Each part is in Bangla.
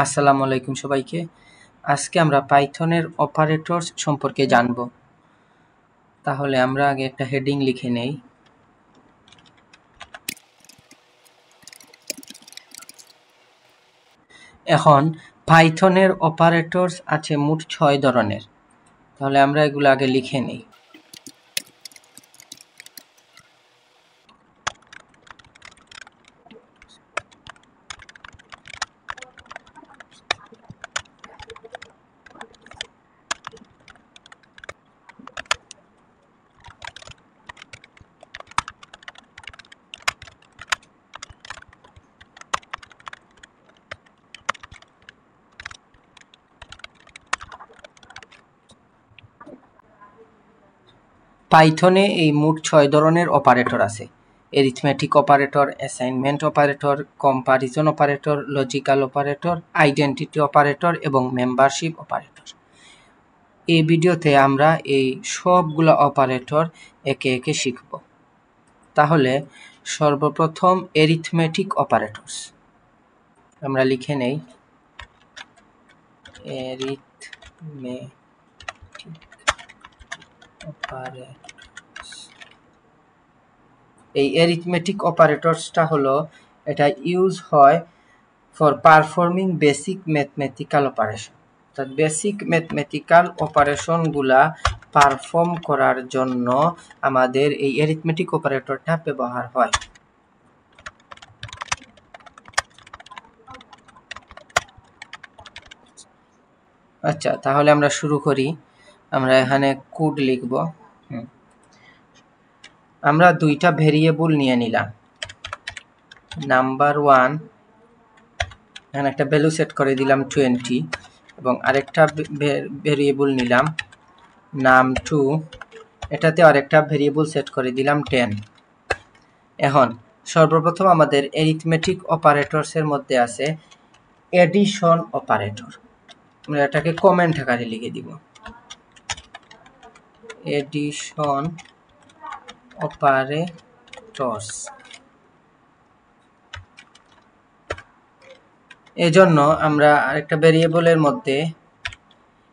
আসসালামু আলাইকুম সবাইকে। আজকে আমরা পাইথনের অপারেটরস সম্পর্কে জানব। তাহলে আমরা আগে একটা হেডিং লিখে নেই। এখন পাইথনের অপারেটরস আছে মোট 6 ধরনের। তাহলে আমরা এগুলো আগে লিখে নেই। পাইথনে এই মোট 6 ধরনের অপারেটর আছে। Arithmetic operator, assignment operator, comparison operator, logical operator, identity operator এবং মেম্বারশিপ অপারেটর। এই ভিডিওতে আমরা এই সবগুলো অপারেটর একে একে শিখব। তাহলে সর্বপ্রথম এরিথমেটিক অপারেটরস আমরা লিখে নেই। Arithmetic operators. এই এরিথমেটিক অপারেটরসটা হলো, এটা ইউজ হয় for performing basic mathematical operation. অর্থাৎ বেসিক ম্যাথমেটিক্যাল অপারেশনগুলা পারফর্ম করার জন্য আমাদের এই এরিথমেটিক অপারেটরটা ব্যবহার হয়। আচ্ছা, তাহলে আমরা শুরু করি। আমরা এখানে কোড লিখব। আমরা দুইটা ভেরিয়েবল নিয়ে নিলাম। নাম্বার 1, এখানে একটা ভ্যালু সেট করে দিলাম 20, এবং আরেকটা ভেরিয়েবল নিলাম নাম 2, এটাতে আরেকটা ভেরিয়েবল সেট করে দিলাম 10। এখন সর্বপ্রথম আমাদের এরিথমেটিক অপারেটরসের মধ্যে আছে এডিশন অপারেটর। আমরা এটাকে কমেন্ট আকারে লিখে দিব। Addition operators. এজন্য আমরা আরেকটা ভেরিয়েবলের মধ্যে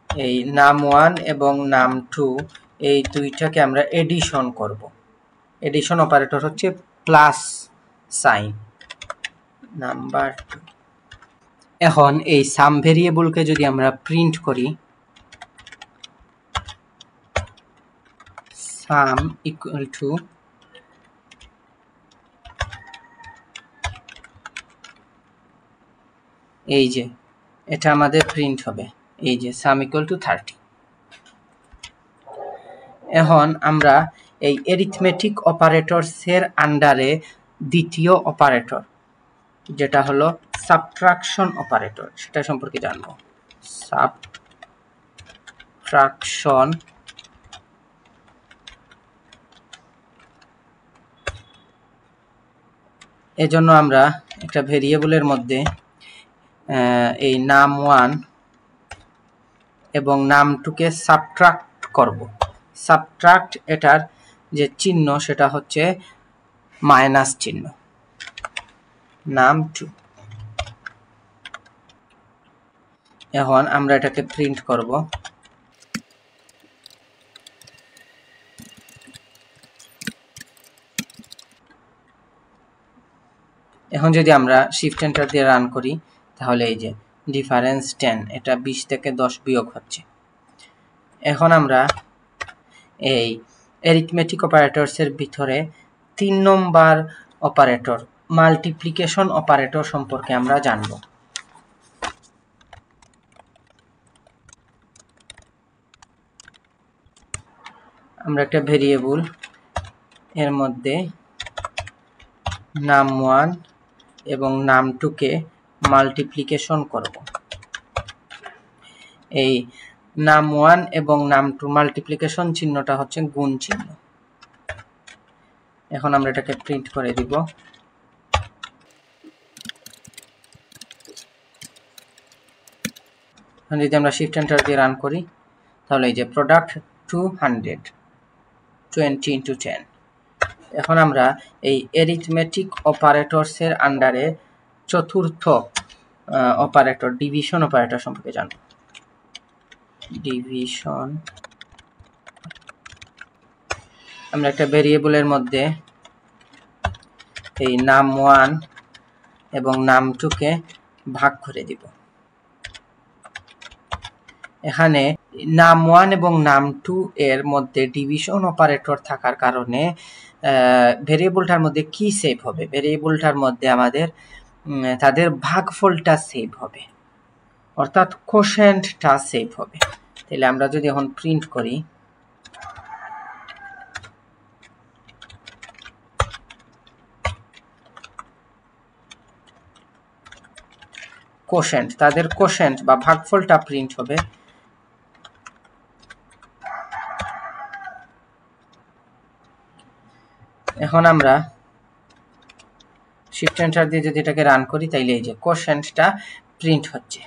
এই নাম 1 এবং নাম 2 এই দুইটাকে আমরা এডিশন করব। এডিশন অপারেটর হচ্ছে প্লাস সাইন নাম্বার 2। এখন এই সাম ভেরিয়েবলকে যদি আমরা প্রিন্ট করি, সাম ইকুয়াল টু এই যে এটা আমাদের প্রিন্ট হবে, এই যে সাম ইকুয়াল টু 30। এখন আমরা এই এরিথমেটিক অপারেটরসের আন্ডারে দ্বিতীয় অপারেটর, যেটা হলো সাবট্রাকশন অপারেটর, সেটা সম্পর্কে জানবো। সাবট্রাকশন এজন্য আমরা একটা ভেরিয়েবলের মধ্যে এই নাম 1 এবং নাম 2কে সাবট্রাক্ট করব। সাবট্রাক্ট এটার যে চিহ্ন সেটা হচ্ছে মাইনাস চিহ্ন, নাম 2। এখন আমরা এটাকে প্রিন্ট করব। এখন যদি আমরা শিফট এন্টার দিয়ে রান করি, তাহলে এই যে ডিফারেন্স 10, এটা 20 থেকে 10 বিয়োগ হচ্ছে। এখন আমরা এই এরিথমেটিক অপারেটরসের ভিতরে 3 নম্বর অপারেটর মাল্টিপ্লিকেশন অপারেটর সম্পর্কে আমরা জানব। আমরা একটা ভেরিয়েবল এর মধ্যে নাম 1 এবং নাম 2কে মাল্টিপ্লিকেশন করব। এই নাম 1 এবং নাম 2 মাল্টিপ্লিকেশন চিহ্নটা হচ্ছে গুণ চিহ্ন। এখন আমরা এটাকে প্রিন্ট করে দিব। যদি আমরা শিফট এন্টার দিয়ে রান করি, তাহলে এই যে প্রোডাক্ট 200, 20 into 10। এখন আমরা এই এরিথমেটিক অপারেটরসের আন্ডারে চতুর্থ অপারেটর, ডিভিশন অপারেটর সম্পর্কে জানব। ডিভিশন, আমরা একটা ভেরিয়েবলের মধ্যে এই num1 এবং num2 কে ভাগ করে দিব। এখানে num1 এবং num2 এর মধ্যে ডিভিশন অপারেটর থাকার কারণে ভেরিয়েবলটার মধ্যে কি সেভ হবে? ভেরিয়েবলটার মধ্যে আমাদের তাদের ভাগফলটা সেভ হবে, অর্থাৎ কোশেন্টটা সেভ হবে। তাহলে আমরা যদি এখন প্রিন্ট করি, কোশেন্ট, তাদের কোশেন্ট বা ভাগফলটা প্রিন্ট হবে। এখন আমরা শিফট এন্টার দিয়ে যদি এটাকে রান করি, তাইলে এই যে কোশেন্টটা প্রিন্ট হচ্ছে।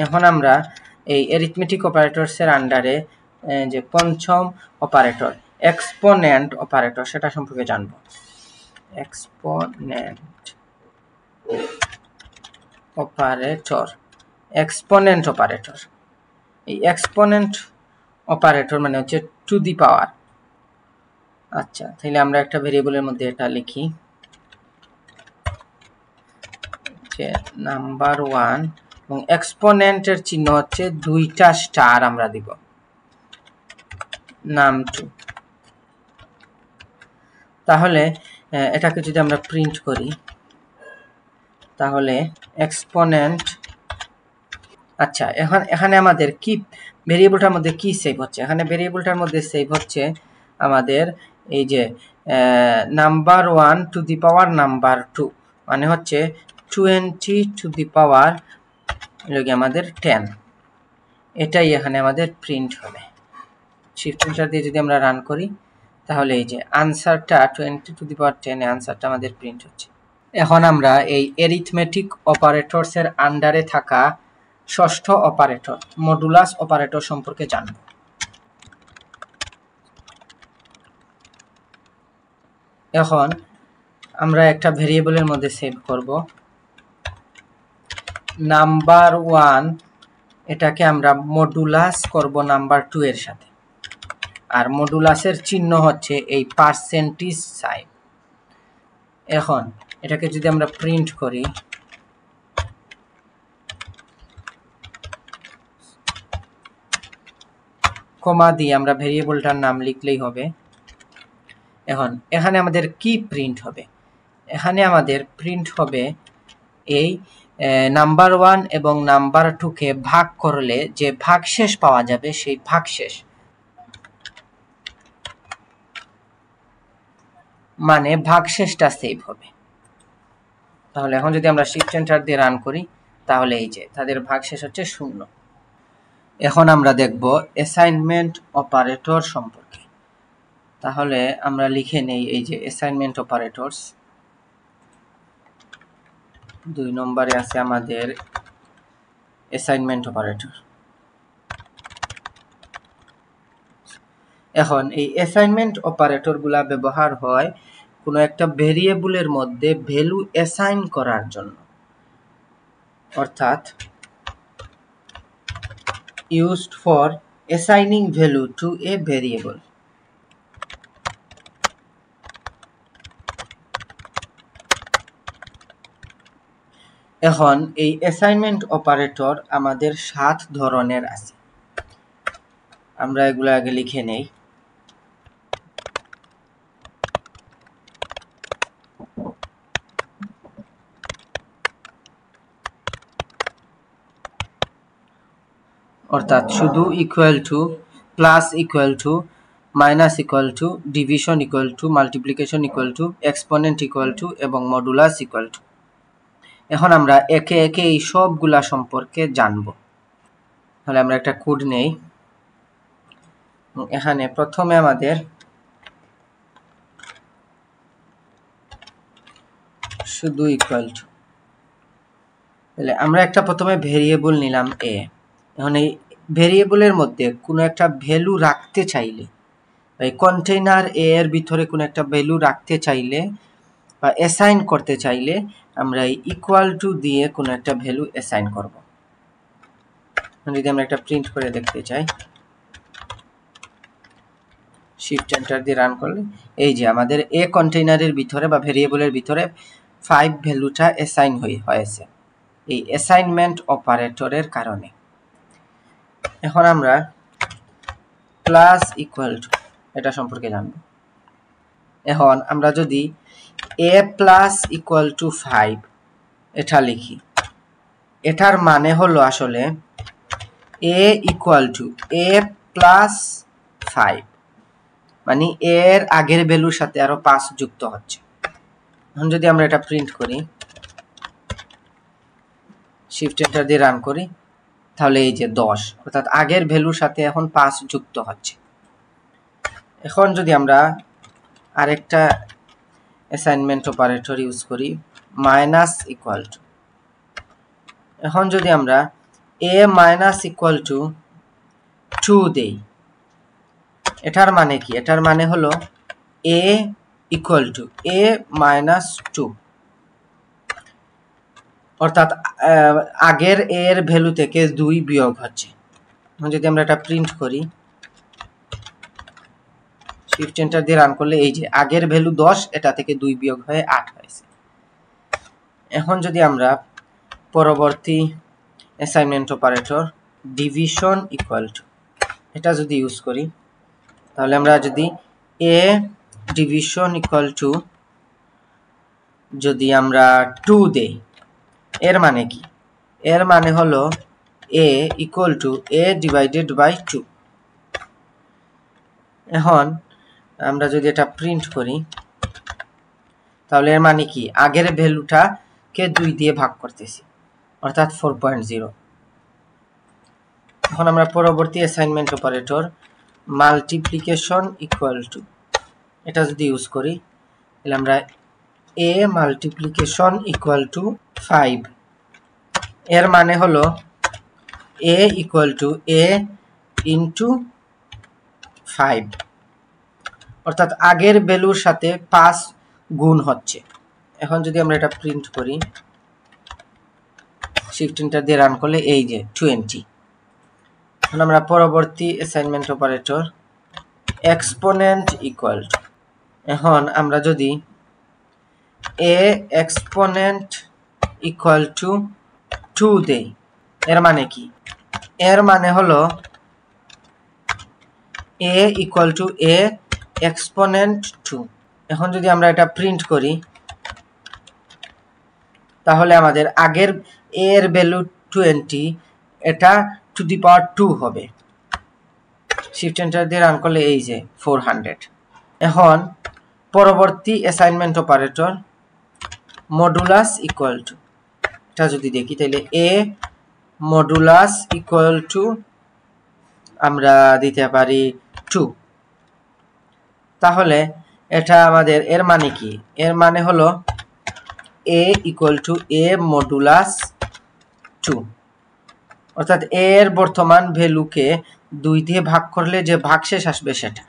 এখন আমরা এই অ্যারিথমেটিক অপারেটরস এর আন্ডারে যে পঞ্চম অপারেটর এক্সপোনেন্ট অপারেটর সেটা সম্পর্কে জানব। এক্সপোনেন্ট অপারেটর, এক্সপোনেন্ট অপারেটর, এই এক্সপোনেন্ট অপারেটর মানে হচ্ছে টু দি পাওয়ার। আচ্ছা, তাহলে আমরা একটা ভেরিয়েবলের মধ্যে এটা লিখি যে নাম্বার1 এবং এক্সপোনেন্টের চিহ্ন হচ্ছে দুইটা স্টার আমরা দিব, num2। তাহলে এটাকে যদি আমরা প্রিন্ট করি, তাহলে এক্সপোনেন্ট, আচ্ছা এখানে আমাদের কি ভেরিয়েবলটার মধ্যে কি সেভ হচ্ছে? এখানে ভেরিয়েবলটার মধ্যে সেভ হচ্ছে আমাদের এই যে number one to the power number two, মানে হচ্ছে 20 টু দি পাওয়ার আমাদের 10, এটাই এখানে আমাদের প্রিন্ট হবে। শিফট এন্টার দিয়ে যদি আমরা রান করি, তাহলে এই যে আনসারটা 20 টু দি পাওয়ার 10 আনসারটা আমাদের প্রিন্ট হচ্ছে। এখন আমরা এই অ্যারিথমেটিক অপারেটরস এর আন্ডারে থাকা ষষ্ঠ অপারেটর মডুলাস অপারেটর সম্পর্কে জানব। এখন আমরা একটা ভেরিয়েবলের মধ্যে সেভ করব নাম্বার1, এটাকে আমরা মডুলাস করব নাম্বার2 এর সাথে, আর মডুলাসের চিহ্ন হচ্ছে এই পার্সেন্টেজ সাইন। এখন এটাকে যদি আমরা প্রিন্ট করি, কমা দিয়ে আমরা ভেরিয়েবলটার নাম লিখলেই হবে। এখন এখানে আমাদের কি প্রিন্ট হবে? এখানে আমাদের প্রিন্ট হবে এই নাম্বার1 এবং নাম্বার2 কে ভাগ করলে যে ভাগশেষ পাওয়া যাবে, সেই ভাগশেষ, মানে ভাগশেষটা সেভ হবে। তাহলে এখন যদি আমরা শিফট এন্টার দিয়ে রান করি, তাহলে এই যে তাদের ভাগশেষ হচ্ছে 0। এখন আমরা দেখব অ্যাসাইনমেন্ট অপারেটর সম্পর্কে। তাহলে আমরা লিখে নেই এই যে অ্যাসাইনমেন্ট অপারেটরস। 2 নম্বরে আছে আমাদের অ্যাসাইনমেন্ট অপারেটর। এখন এই অ্যাসাইনমেন্ট অপারেটরগুলা ব্যবহার হয় কোনো একটা ভেরিয়েবলের মধ্যে ভ্যালু অ্যাসাইন করার জন্য, অর্থাৎ used for assigning value to a variable। এখন এই অ্যাসাইনমেন্ট অপারেটর আমাদের 7 ধরনের আছে, আমরা এগুলো আগে লিখে নেই। অর্থাৎ শুধু equal to, plus equal to, minus equal to, division equal to, multiplication equal to, exponent equal to এবং মডুলাস ইকুয়াল টু। এখন আমরা একে একে এই সবগুলা সম্পর্কে জানব। তাহলে আমরা একটা কোড নেই। এখানে প্রথমে আমাদের শুধু ইকুয়াল টু, তাহলে আমরা একটা প্রথমে ভেরিয়েবল নিলাম এ। এখন এই ভেরিয়েবলের মধ্যে কোনো একটা ভ্যালু রাখতে চাইলে, এই কন্টেইনার এ এর ভিতরে কোনো একটা ভ্যালু রাখতে চাইলে বা অ্যাসাইন করতে চাইলে আমরা এই ইকুয়াল টু দিয়ে কোনো একটা ভ্যালু অ্যাসাইন করব। যদি আমরা একটা প্রিন্ট করে দেখতে চাই, শিফট এন্টার দিয়ে রান করলে এই যে আমাদের এ কন্টেইনারের ভিতরে বা ভেরিয়েবলের ভিতরে 5 ভ্যালুটা অ্যাসাইন হয়েছে এই অ্যাসাইনমেন্ট অপারেটরের কারণে। এখন আমরা প্লাস ইকুয়াল টু এটা সম্পর্কে জানব। এখন আমরা যদি a প্লাস ইকুয়াল টু 5 এটা লিখি, এটার মানে হলো আসলে a equal to a plus 5, মানে এর আগের ভ্যালুর সাথে আরো 5 যুক্ত হচ্ছে। এখন যদি আমরা এটা প্রিন্ট করি, শিফট এন্টার দিয়ে রান করি, তাহলে এই যে 10, অর্থাৎ আগের ভ্যালুর সাথে এখন 5 যুক্ত হচ্ছে। এখন যদি আমরা আরেকটা অ্যাসাইনমেন্ট অপারেটর ইউজ করি, মাইনাস ইকুয়াল টু, এখন যদি আমরা a মাইনাস ইকুয়াল টু 2 দেই, এটার মানে কি? এটার মানে হলো a equal to a minus 2, অর্থাৎ আগের a এর ভ্যালু থেকে 2 বিয়োগ হচ্ছে। যদি আমরা এটা প্রিন্ট করি, শিফট এন্টার দিয়ে রান করলে এই যে আগের ভ্যালু 10, এটা থেকে 2 বিয়োগ হয়ে 8 হয়েছে। এখন যদি আমরা পরবর্তী assignment operator division equal to এটা যদি ইউজ করি, তাহলে আমরা যদি a ডিভিশন ইকুয়াল টু যদি আমরা 2 দেই, এর মানে কি? এর মানে হলো a equal to a divided by 2। এখন আমরা যদি এটা প্রিন্ট করি, তাহলে এর মানে কি? আগের ভ্যালুটাকে 2 দিয়ে ভাগ করতেছি, অর্থাৎ 4.0। এখন আমরা পরবর্তী assignment operator multiplication equal to এটা যদি ইউজ করি, তাহলে আমরা a মাল্টিপ্লিকেশন ইকুয়াল টু 5, এর মানে হলো a equal to a into 5, অর্থাৎ আগের ভ্যালুর সাথে 5 গুণ হচ্ছে। এখন যদি আমরা এটা প্রিন্ট করি, শিফট এন্টার দিয়ে রান করলে এই যে 20। এখন আমরা পরবর্তী assignment operator exponent equal to, এখন আমরা যদি a এক্সপোনেন্ট ইকুয়াল টু 2 দেই, এর মানে কি? এর মানে হলো a equal to a exponent 2। এখন যদি আমরা এটা প্রিন্ট করি, তাহলে আমাদের আগের a এর ভ্যালু 20, এটা টু দি পাওয়ার 2 হবে। শিফট এন্টার দিয়ে রান করলে এই যে 400। এখন পরবর্তী assignment operator modulus equal to এটা যদি দেখি, তাহলে a মডুলাস ইকুয়াল টু আমরা দিতে পারি 2। তাহলে এটা আমাদের এর মানে কি? এর মানে হলো a equal to a modulus 2, অর্থাৎ a এর বর্তমান ভ্যালুকে 2 দিয়ে ভাগ করলে যে ভাগশেষ আসবে সেটা।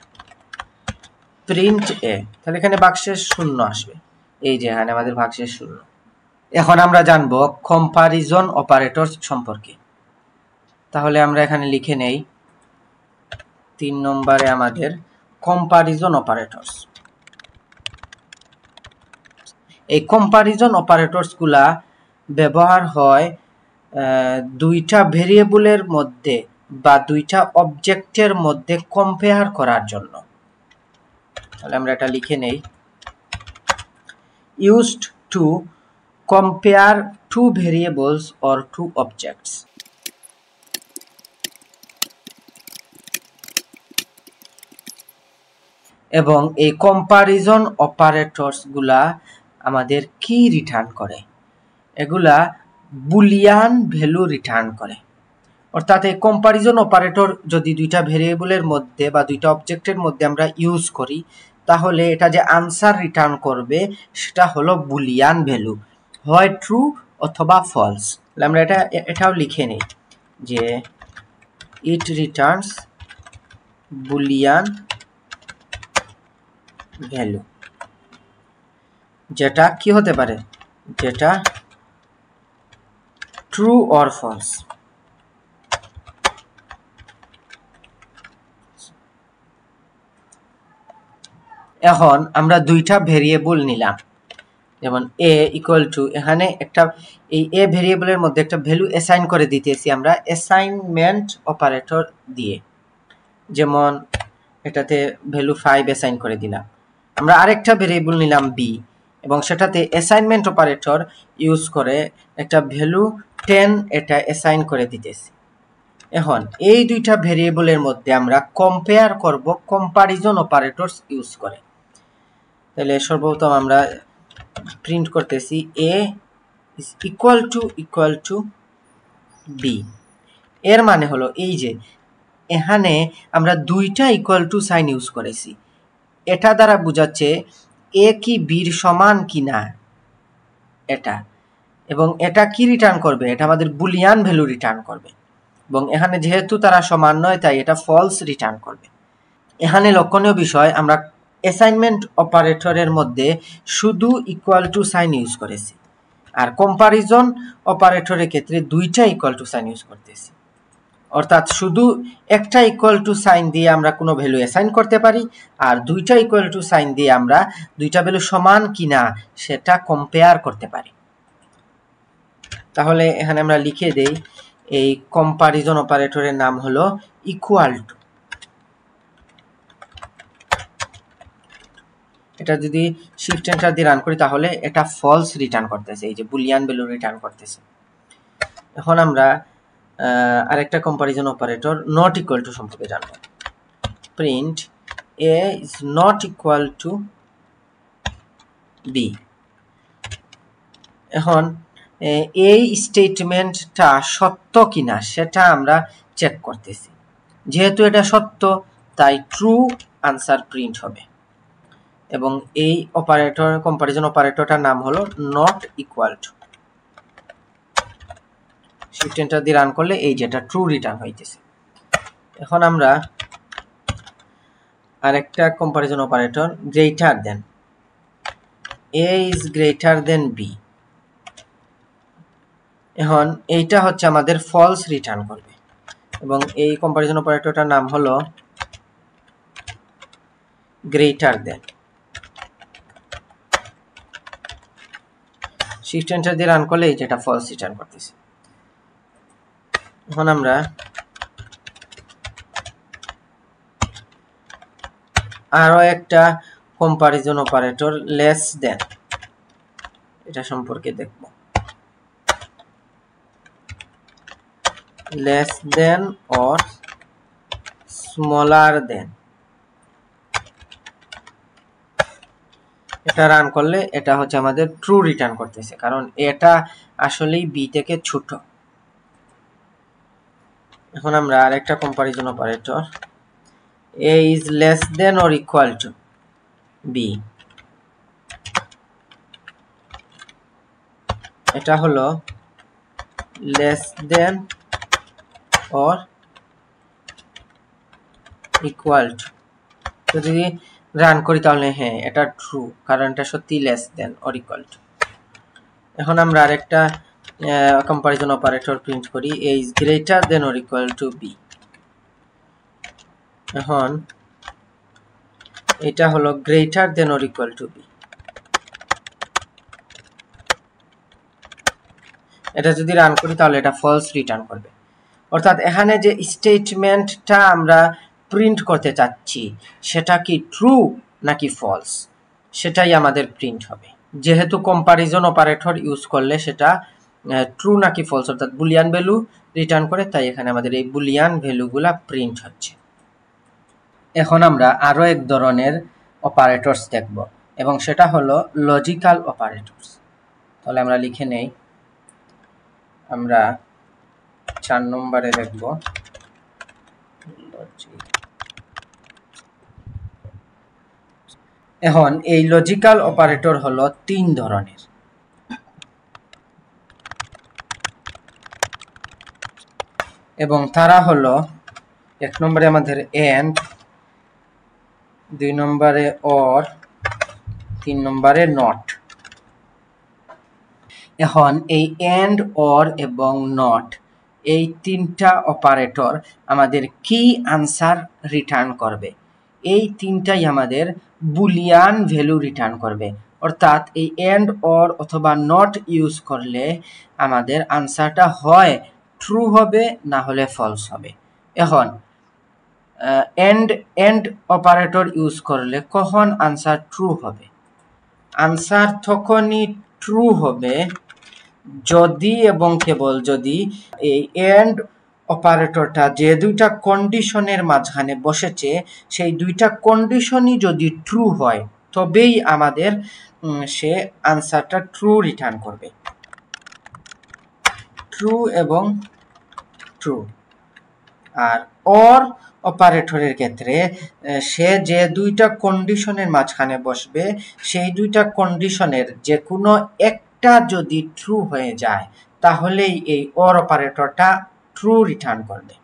প্রিন্ট a, তাহলে এখানে ভাগশেষ 0 আসবে, এই যে এখানে আমাদের ভাগশেষ 0। এখন আমরা জানবো কম্পারিজন অপারেটর সম্পর্কে। তাহলে আমরা এখানে লিখে নেই 3 নম্বরে আমাদের কম্পারিজন অপারেটরস। এই কম্পারিজন অপারেটরস গুলা ব্যবহার হয় দুইটা ভেরিয়েবলের মধ্যে বা দুইটা অবজেক্টের মধ্যে কম্পেয়ার করার জন্য। তাহলে আমরা এটা লিখে নেই, used to compare two variables or two objects. এবং এই কম্পারিজন অপারেটরস গুলা আমাদের কি রিটার্ন করে? এগুলা বুলিয়ান ভ্যালু রিটার্ন করে। অর্থাৎ এই কম্পারিজন অপারেটর যদি দুইটা ভেরিয়েবলের মধ্যে বা দুইটা অবজেক্টের মধ্যে আমরা ইউজ করি, তাহলে এটা যে আনসার রিটার্ন করবে সেটা হলো বুলিয়ান ভ্যালু, হয় ট্রু অথবা ফলস। আমরা এটাও লিখে নেই যে ইট রিটার্নস বুলিয়ান ভ্যালু। যেটা কি হতে পারে, যেটা ট্রু অর ফলস। এখন আমরা দুইটা ভেরিয়েবল নিলাম, যেমন a ইকুয়াল টু, এখানে একটা এই a ভেরিয়েবলের মধ্যে একটা ভ্যালু অ্যাসাইন করে দিতেছি আমরা অ্যাসাইনমেন্ট অপারেটর দিয়ে। যেমন এটাতে ভ্যালু 5 অ্যাসাইন করে দিলাম। আমরা আরেকটা ভেরিয়েবল নিলাম b এবং সেটাতে অ্যাসাইনমেন্ট অপারেটর ইউজ করে একটা ভ্যালু 10 এটা অ্যাসাইন করে দিতেছি। এখন এই দুইটা ভেরিয়েবলের মধ্যে আমরা কম্পেয়ার করব কম্পারিজন অপারেটরস ইউজ করে। তাহলে সর্বপ্রথম আমরা প্রিন্ট করতেছি a is equal to b। এর মানে হলো এই যে এখানে আমরা দুইটা ইকুয়াল টু সাইন ইউজ করেছি, এটা দ্বারা বোঝাচ্ছে a কি b এর সমান কিনা এটা, এবং এটা কি রিটার্ন করবে, এটা আমাদের বুলিয়ান ভ্যালু রিটার্ন করবে, এবং এখানে যেহেতু তারা সমান নয় তাই এটা ফলস রিটার্ন করবে। এখানে লক্ষণীয় বিষয়, আমরা অ্যাসাইনমেন্ট অপারেটরের মধ্যে শুধু ইকুয়াল টু সাইন ইউজ করেছি, আর কম্পারিজন অপারেটরের ক্ষেত্রে দুইটা ইকুয়াল টু সাইন ইউজ করতেছি। অর্থাৎ শুধু একটা ইকুয়াল টু সাইন দিয়ে আমরা কোনো ভ্যালু অ্যাসাইন করতে পারি, আর দুইটা ইকুয়াল টু সাইন দিয়ে আমরা দুইটা ভ্যালু সমান কিনা সেটা কম্পেয়ার করতে পারি। তাহলে এখানে আমরা লিখে দেই এই কম্পারিজন অপারেটরের নাম হলো ইকুয়াল টু। এটা যদি শিফট এন্টার দিয়ে রান করি তাহলে এটা ফলস রিটার্ন করতেছে, এই যে বুলিয়ান ভ্যালু রিটার্ন করতেছে। এখন আমরা আরেকটা comparison operator not equal to সম্পর্কে জানব। Print a is not equal to b। এখন এই স্টেটমেন্টটা সত্য কিনা সেটা আমরা চেক করতেছি, যেহেতু এটা সত্য তাই ট্রু আনসার প্রিন্ট হবে, এবং এই অপারেটর কম্পারিজন অপারেটরটার নাম হলো not equal to. Shift enter দিয়ে রান করলে এই যেটা ট্রু রিটার্ন হইতেছে। এখন আমরা আরেকটা comparison operator greater than, a is greater than b। এখন এইটা হচ্ছে আমাদের ফলস রিটার্ন করবে, এবং এই কম্পারিজন অপারেটরটার নাম হলো গ্রেটার দেন। শিফট এন্টার দিয়ে রান করলে এই যেটা ফলস রিটার্ন করতেছে। এখন আমরা আরো একটা কম্পারিজন অপারেটর লেস দেন, এটা সম্পর্কে দেখব। লেস দেন অর স্মলার দেন, এটা রান করলে এটা হচ্ছে আমাদের ট্রু রিটার্ন করতেছে, কারণ এটা আসলেই বি থেকে ছোট। এখন আমরা আরেকটা comparison operator a is less than or equal to b, এটা হলো less than or equal to। তো যদি রান করি তাহলে হ্যাঁ এটা ট্রু, কারণ এটা সত্যি less than or equal to. এখন আমরা আরেকটা কম্পারিজন অপারেটর প্রিন্ট করি a is greater than or equal to b। এখন এটা হলো greater than or equal to b। এটা যদি রান করি তাহলে এটা ফলস রিটার্ন করবে। অর্থাৎ এখানে যে স্টেটমেন্টটা আমরা প্রিন্ট করতে চাচ্ছি সেটা কি ট্রু নাকি ফলস সেটাই আমাদের প্রিন্ট হবে। যেহেতু কম্পারিজন অপারেটর ইউজ করলে সেটা ট্রু নাকি ফলস অর্থাৎ বুলিয়ান ভ্যালু রিটার্ন করে, তাই এখানে আমাদের এই বুলিয়ান ভ্যালুগুলা প্রিন্ট হচ্ছে। এখন আমরা আরো এক ধরনের অপারেটরস দেখব, এবং সেটা হলো লজিক্যাল অপারেটরস। তাহলে আমরা লিখে নেই, আমরা 4 নম্বরে দেখব এখন এই লজিক্যাল অপারেটর হলো 3 ধরনের। এবং তারা হলো 1 নম্বরে আমাদের এন্ড, 2 নম্বরে অর, 3 নম্বরে নট। এখন এই এন্ড, অর এবং নট এই তিনটা অপারেটর আমাদের কি আনসার রিটার্ন করবে? এই তিনটাই আমাদের বুলিয়ান ভ্যালু রিটার্ন করবে। অর্থাৎ এই এন্ড, অর অথবা নট ইউজ করলে আমাদের আনসারটা হয় ট্রু হবে, না হলে ফলস হবে। এখন এন্ড অপারেটর ইউজ করলে কখন আনসার ট্রু হবে? আনসার তখনই ট্রু হবে যদি এবং কেবল যদি এই এন্ড অপারেটরটা যে দুইটা কন্ডিশনের মাঝখানে বসেছে সেই দুইটা কন্ডিশনই যদি ট্রু হয়, তবেই আমাদের সে আনসারটা ট্রু রিটার্ন করবে। ট্রু এবং ট্রু। আর অর অপারেটরের ক্ষেত্রে সে যে দুইটা কন্ডিশনের মাঝখানে বসবে সেই দুইটা কন্ডিশনের যে কোনো একটা যদি ট্রু হয়ে যায় তাহলেই এই অর অপারেটরটা ট্রু রিটার্ন করবে।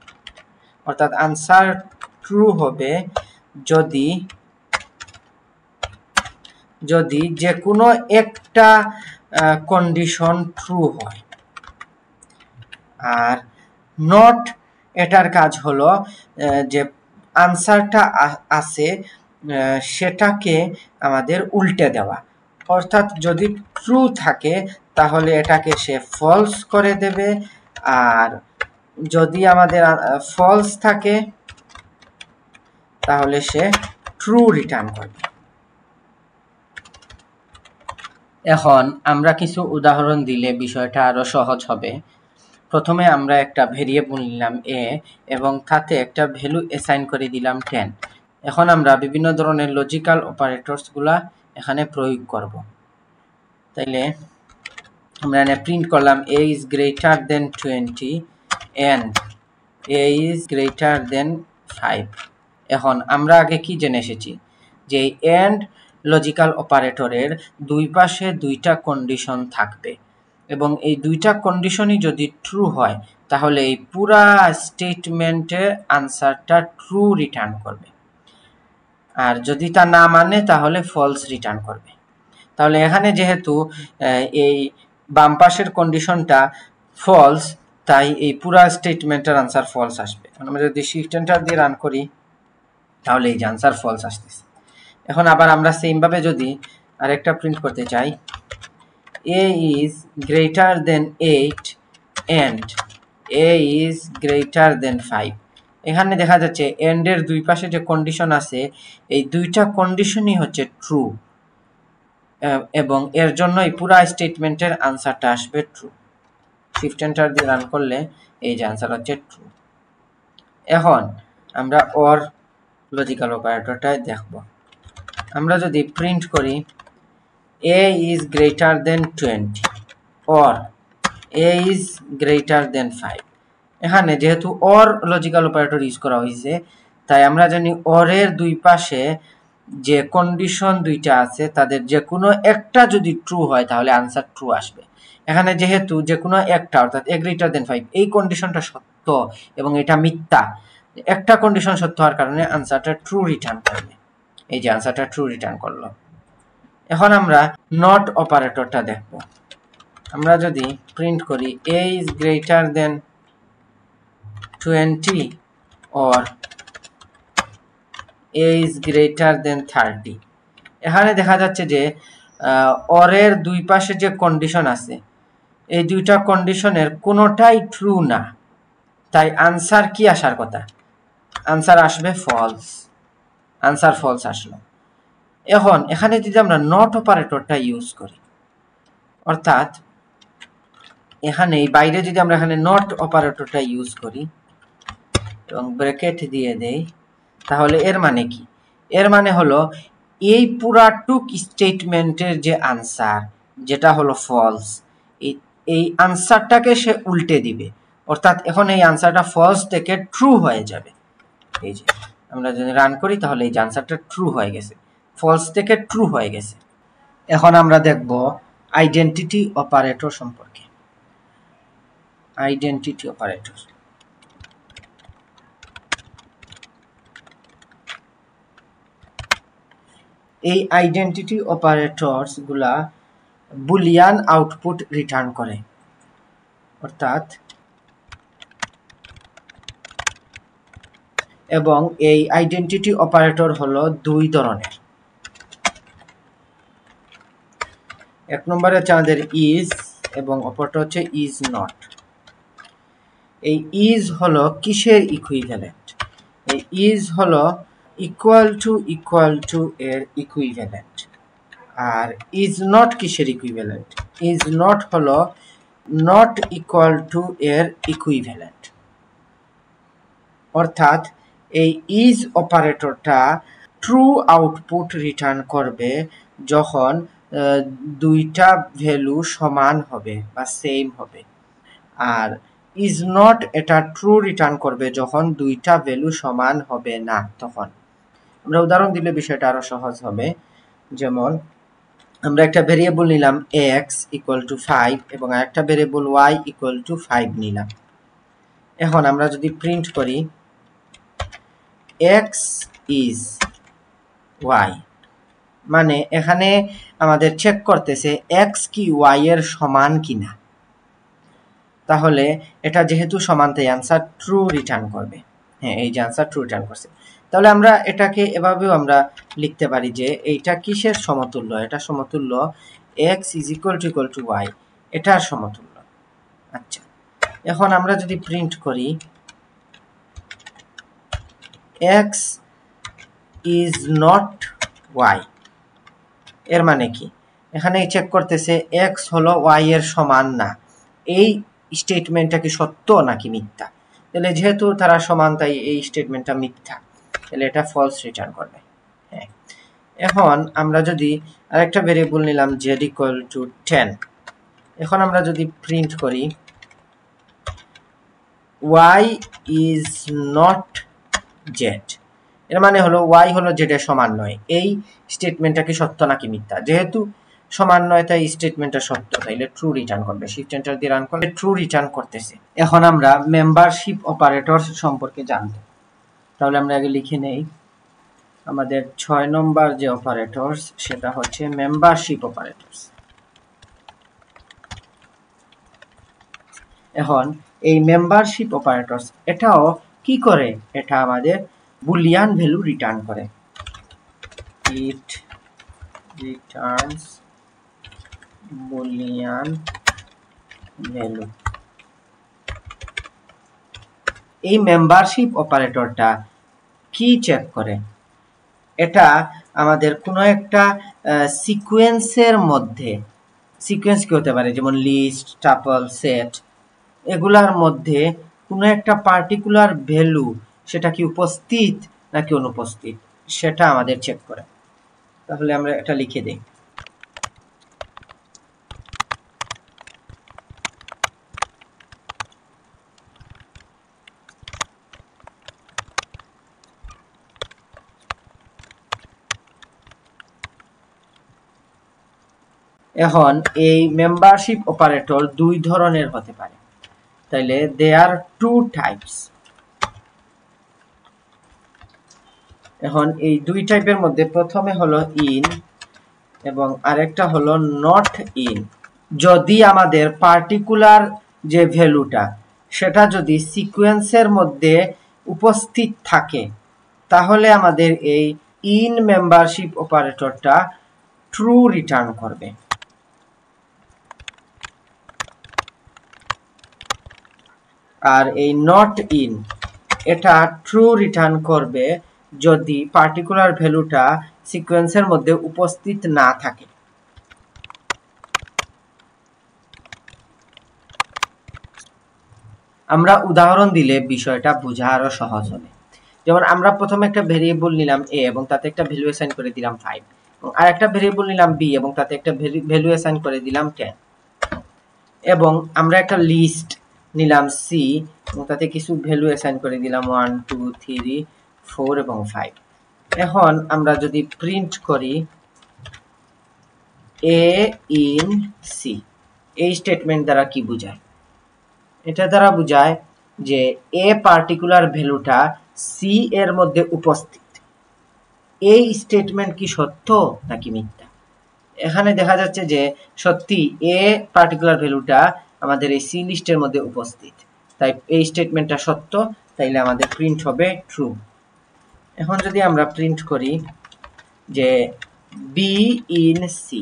অর্থাৎ আনসার ট্রু হবে যদি যে কোনো একটা কন্ডিশন ট্রু হয়। আর নট এটার কাজ হলো যে আনসারটা আছে সেটাকে আমাদের উল্টে দেওয়া। অর্থাৎ যদি ট্রু থাকে তাহলে এটাকে সে ফলস করে দেবে, আর যদি আমাদের ফলস থাকে তাহলে সে ট্রু রিটার্ন করবে। এখন আমরা কিছু উদাহরণ দিলে বিষয়টা আরো সহজ হবে। প্রথমে আমরা একটা ভেরিয়েবল নিলাম a এবং তাতে একটা ভ্যালু অ্যাসাইন করে দিলাম 10। এখন আমরা বিভিন্ন ধরনের লজিক্যাল অপারেটরসগুলা এখানে প্রয়োগ করব। তাইলে আমরা এখানে প্রিন্ট করলাম a is greater than 20 and a is greater than 5। এখন আমরা আগে কি জেনে এসেছি যে এন্ড লজিক্যাল অপারেটরের দুই পাশে দুইটা কন্ডিশন থাকবে এবং এই দুইটা কন্ডিশনই যদি ট্রু হয় তাহলে এই পুরা স্টেটমেন্টের আনসারটা ট্রু রিটার্ন করবে, আর যদি তা না মানে তাহলে ফলস রিটার্ন করবে। তাহলে এখানে যেহেতু এই বাম পাশের কন্ডিশনটা ফলস, তাই এই পুরা স্টেটমেন্টের আনসার ফলস আসবে। আমরা যদি শিফট এন্টার দিয়ে রান করি তাহলে এই যে আনসার ফলস আসতেছে। এখন আবার আমরা সেম ভাবে যদি আরেকটা প্রিন্ট করতে চাই a is greater than 8 and a is greater than 5, এখানে দেখা যাচ্ছে এন্ড এর দুই পাশে যে কন্ডিশন আছে এই দুইটা কন্ডিশনই হচ্ছে ট্রু এবং এর জন্যই পুরো স্টেটমেন্টের আনসারটা আসবে ট্রু। শিফট এন্টার দিয়ে রান করলে এই যে আনসার হচ্ছে ট্রু। এখন আমরা অর লজিক্যাল অপারেটরটা দেখব। আমরা যদি প্রিন্ট করি a is greater than 20 or a is greater than 5, এখানে যেহেতু অর লজিক্যাল অপারেটর ইউজ করা হয়েছে তাই আমরা জানি অর এর দুই পাশে যে কন্ডিশন দুইটা আছে তাদের যে কোনো একটা যদি ট্রু হয় তাহলে আনসার ট্রু আসবে। এখানে যেহেতু যে কোনো একটা অর্থাৎ a greater than 5 এই কন্ডিশনটা সত্য এবং এটা মিথ্যা, একটা কন্ডিশন সত্য হওয়ার কারণে আনসারটা ট্রু রিটার্ন করবে। এই যে আনসারটা ট্রু রিটার্ন করলো। এখন আমরা নট অপারেটরটা দেখব। আমরা যদি প্রিন্ট করি a is greater than 20 or a is greater than 30, এখানে দেখা যাচ্ছে যে অরের দুই পাশে যে কন্ডিশন আছে এই দুইটা কন্ডিশনের কোনোটাই ট্রু না, তাই আনসার কি আসার কথা? আনসার আসবে ফলস। আনসার ফলস আসলো। এখন এখানে যদি আমরা নট অপারেটরটা ইউজ করি, অর্থাৎ এখানে বাইরে যদি আমরা এখানে নট অপারেটরটা ইউজ করি এবং ব্র্যাকেট দিয়ে দেই তাহলে এর মানে কি? এর মানে হলো এই পুরাটুক স্টেটমেন্টের যে আনসার যেটা হলো ফলস, এই আনসারটাকে সে উল্টে দিবে। অর্থাৎ এখন এই আনসারটা ফলস থেকে ট্রু হয়ে যাবে। এই যে আমরা যদি রান করি তাহলে এই আনসারটা ট্রু হয়ে গেছে, ফলস থেকে ট্রু হয়ে গেছে। এখন আমরা দেখব আইডেন্টিটি অপারেটর সম্পর্কে। আইডেন্টিটি অপারেটর, এই আইডেন্টিটি অপারেটরস গুলা বুলিয়ান আউটপুট রিটার্ন করে। অর্থাৎ এবং এই আইডেন্টিটি অপারেটর হলো দুই ধরনের। এক নম্বরে হচ্ছে আমাদের ইজ এবং অপরটা হচ্ছে ইজ নট। এই ইজ হলো কিসের ইকুইভ্যালেন্ট? এই ইজ হলো ইকুয়াল টু এর ইকুইভ্যালেন্ট। আর ইজ নট কিসের ইকুইভ্যালেন্ট? ইজ নট হলো নট ইকুয়াল টু এর ইকুইভ্যালেন্ট। অর্থাৎ এই ইজ অপারেটরটা ট্রু আউটপুট রিটার্ন করবে যখন দুইটা ভ্যালু সমান হবে বা সেম হবে। আর ইজ নট এটা ট্রু রিটার্ন করবে যখন দুইটা ভ্যালু সমান হবে না। তখন আমরা উদাহরণ দিলে বিষয়টা আরো সহজ হবে। যেমন আমরা একটা ভেরিয়েবল নিলাম x ইকুয়াল টু 5 এবং আরেকটা ভেরিয়েবল y ইকুয়াল টু 5 নিলাম। এখন আমরা যদি প্রিন্ট করি x is y, মানে এখানে আমাদের চেক করতেছে x কি y এর সমান কিনা। তাহলে এটা যেহেতু সমান তাই आंसर ট্রু রিটার্ন করবে। হ্যাঁ, এই যে आंसर ট্রু রিটার্ন করছে। তাহলে আমরা এটাকে এভাবেও আমরা লিখতে পারি যে এইটা কিসের সমতুল্য? এটা সমতুল্য x is equal to y, এটার সমতুল্য। আচ্ছা, এখন আমরা যদি প্রিন্ট করি x is not y, এর মানে কি? এখানে চেক করতেছে x হলো y এর সমান না। এই স্টেটমেন্টটা কি সত্য নাকি মিথ্যা? তাহলে যেহেতু তারা সমান তাই এই স্টেটমেন্টটা মিথ্যা, তাহলে এটা ফলস রিটার্ন করবে। হ্যাঁ, এখন আমরা যদি আরেকটা ভেরিয়েবল নিলাম z equal to 10, এখন আমরা যদি প্রিন্ট করি y is not z, এর মানে হলো y হলো z এর সমান নয়। এই স্টেটমেন্টটা কি সত্য নাকি মিথ্যা? যেহেতু সমান নয় তাই স্টেটমেন্টটা সত্য, তাইলে ট্রু রিটার্ন করবে। শিফট এন্টার দিয়ে রান করলে ট্রু রিটার্ন করতেছে। এখন আমরা মেম্বারশিপ অপারেটরস সম্পর্কে জানব। তাহলে আমরা আগে লিখে নেই আমাদের 6 নম্বর যে অপারেটরস সেটা হচ্ছে মেম্বারশিপ অপারেটরস। এখন এই মেম্বারশিপ অপারেটরস এটাও কি করে? এটা আমাদের বুলিয়ান ভ্যালু রিটার্ন করে। ইট রিটার্নস বুলিয়ান ভ্যালু। এই মেম্বারশিপ অপারেটরটা কি চেক করে? এটা আমাদের কোনো একটা সিকোয়েন্সের মধ্যে, সিকোয়েন্স কি হতে পারে যেমন লিস্ট, টাপল, সেট, এগুলার মধ্যে কোনো একটা পার্টিকুলার ভ্যালু সেটা কি উপস্থিত নাকি অনুপস্থিত সেটা আমাদের চেক করে। তাহলে আমরা এটা লিখে দেই। এখন এই মেম্বারশিপ অপারেটর দুই ধরনের হতে পারে। তাইলে দেয়ার টু টাইপস। এখন এই দুই টাইপের মধ্যে প্রথমে হলো ইন এবং আরেকটা হলো নট ইন। যদি আমাদের পার্টিকুলার যে ভ্যালুটা সেটা যদি সিকোয়েন্সের মধ্যে উপস্থিত থাকে তাহলে আমাদের এই ইন মেম্বারশিপ অপারেটরটা ট্রু রিটার্ন করবে। আর এই নট ইন এটা ট্রু রিটার্ন করবে যদি পার্টিকুলার ভ্যালুটা সিকোয়েন্সের মধ্যে উপস্থিত না থাকে। আমরা উদাহরণ দিলে বিষয়টা বোঝা আরো সহজ হবে। যেমন আমরা প্রথমে একটা ভেরিয়েবল নিলাম a এবং তাতে একটা ভ্যালু অ্যাসাইন করে দিলাম 5, আর একটা ভেরিয়েবল নিলাম b এবং তাতে একটা ভ্যালু অ্যাসাইন করে দিলাম 10, এবং আমরা একটা লিস্ট নিলাম c এবং তাতে কিছু ভ্যালু অ্যাসাইন করে দিলাম 1 2 3 4 এবং 5। এখন আমরা যদি প্রিন্ট করি a in c, এই স্টেটমেন্ট দ্বারা কি বোঝায়? এটা দ্বারা বোঝায় যে a পার্টিকুলার ভ্যালুটা c এর মধ্যে উপস্থিত। এই স্টেটমেন্ট কি সত্য নাকি মিথ্যা? এখানে দেখা যাচ্ছে যে সত্যি এ পার্টিকুলার ভ্যালুটা আমাদের এই সি লিস্টের মধ্যে উপস্থিত, তাই এই স্টেটমেন্টটা সত্য, তাইলে আমাদের প্রিন্ট হবে ট্রু। এখন যদি আমরা প্রিন্ট করি যে বি ইন সি,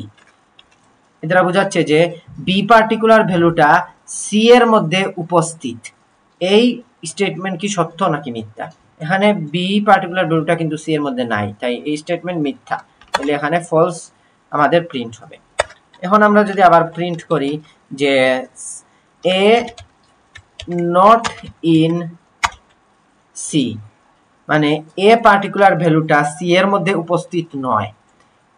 এটা বোঝাচ্ছে যে বি পার্টিকুলার ভ্যালুটা সি এর মধ্যে উপস্থিত। এই স্টেটমেন্ট কি সত্য নাকি মিথ্যা? এখানে বি পার্টিকুলার ভ্যালুটা কিন্তু সি এর মধ্যে নাই, তাই এই স্টেটমেন্ট মিথ্যা, তাহলে এখানে ফলস আমাদের প্রিন্ট হবে। এখন আমরা যদি আবার প্রিন্ট করি যে এ নট ইন সি, মানে এ পার্টিকুলার ভ্যালুটা সি এর মধ্যে উপস্থিত নয়,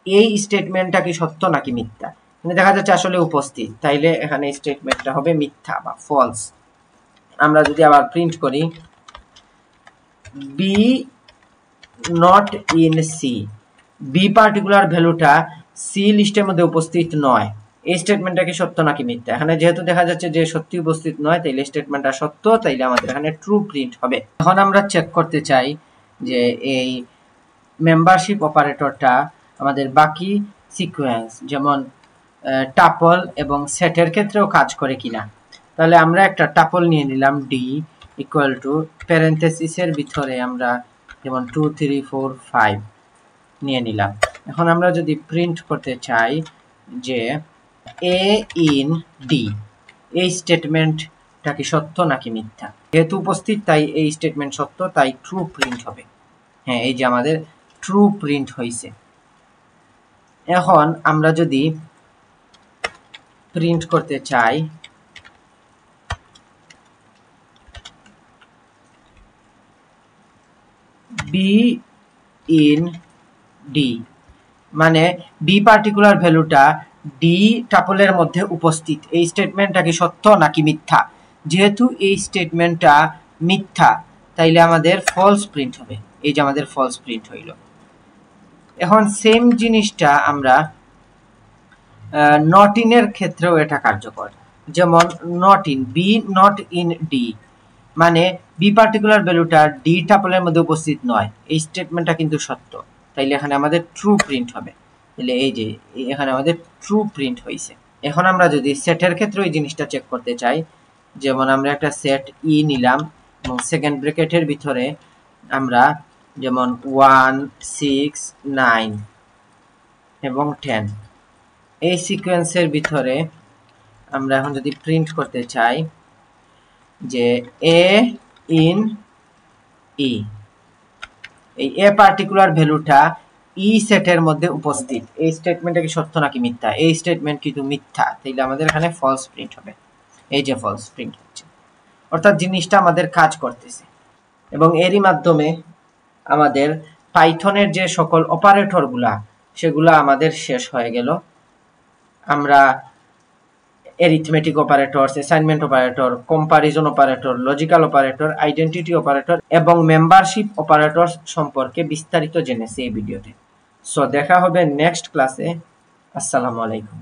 এই স্টেটমেন্টটা কি সত্য নাকি মিথ্যা? দেখা যাচ্ছে আসলে উপস্থিত, তাইলে এখানে স্টেটমেন্টটা হবে মিথ্যা বা ফলস। আমরা যদি আবার প্রিন্ট করি B not in C, B particular ভ্যালুটা সি লিস্টের মধ্যে উপস্থিত নয়, এই স্টেটমেন্টটা কি সত্য নাকি মিথ্যা? এখানে যেহেতু দেখা যাচ্ছে যে সত্যি উপস্থিত নয়, তাইলে স্টেটমেন্টটা সত্য, তাইলে আমাদের এখানে ট্রু প্রিন্ট হবে। এখন আমরা চেক করতে চাই যে এই মেম্বারশিপ অপারেটরটা আমাদের বাকি সিকোয়েন্স যেমন টাপল এবং সেটের ক্ষেত্রেও কাজ করে কিনা। তাহলে আমরা একটা টাপল নিয়ে নিলাম ডি ইকুয়াল টু প্যারেন্থেসিসের ভিতরে আমরা যেমন 2 3 4 5 নিয়ে নিলাম। এখন আমরা যদি প্রিন্ট করতে চাই যে এ ইন ডি, এই স্টেটমেন্টটা কি সত্য নাকি মিথ্যা? যেহেতু উপস্থিত তাই এই স্টেটমেন্ট সত্য, তাই ট্রু প্রিন্ট হবে। হ্যাঁ, এই যে আমাদের ট্রু প্রিন্ট হয়েছে। এখন আমরা যদি প্রিন্ট করতে চাই বি ইন ডি, মানে বি পার্টিকুলার ভ্যালুটা ডি টাপলের মধ্যে উপস্থিত, এই স্টেটমেন্টটা কি সত্য নাকি মিথ্যা? যেহেতু এই স্টেটমেন্টটা মিথ্যা, তাইলে আমাদের ফলস প্রিন্ট হবে। এই যে আমাদের ফলস প্রিন্ট হইল। এখন সেম জিনিসটা আমরা নট ইনের ক্ষেত্রেও এটা কার্যকর। যেমন not in, B not in D, মানে বি পার্টিকুলার ভ্যালুটা ডি টাপলের মধ্যে উপস্থিত নয়, এই স্টেটমেন্টটা কিন্তু সত্য, তাইলে এখানে আমাদের ট্রু প্রিন্ট হবে। তাহলে এই যে এখানে আমাদের ট্রু প্রিন্ট হয়েছে। এখন আমরা যদি সেটের ক্ষেত্রে এই জিনিসটা চেক করতে চাই, যেমন আমরা একটা সেট ই নিলাম এবং সেকেন্ড ব্র্যাকেটের ভিতরে আমরা যেমন 1 6 9 এবং 10, এই সিকোয়েন্সের ভিতরে আমরা এখন যদি প্রিন্ট করতে চাই যে এ ইন ই, এই এ পার্টিকুলার ভ্যালুটা ই সেটের মধ্যে উপস্থিত, এই স্টেটমেন্টটা কি সত্য নাকি মিথ্যা? এই স্টেটমেন্ট কিন্তু মিথ্যা, তাইলে আমাদের এখানে ফলস প্রিন্ট হবে। এই যে ফলস প্রিন্ট হচ্ছে, অর্থাৎ জিনিসটা আমাদের কাজ করতেছে। এবং এরই মাধ্যমে আমাদের পাইথনের যে সকল অপারেটরগুলা সেগুলা আমাদের শেষ হয়ে গেল। আমরা arithmetic operators, assignment operator, comparison operator, logical operator, identity operator এবং মেম্বারশিপ অপারেটরস সম্পর্কে বিস্তারিত জেনেছি এই ভিডিওতে। সো দেখা হবে নেক্সট ক্লাসে। আসসালামু আলাইকুম।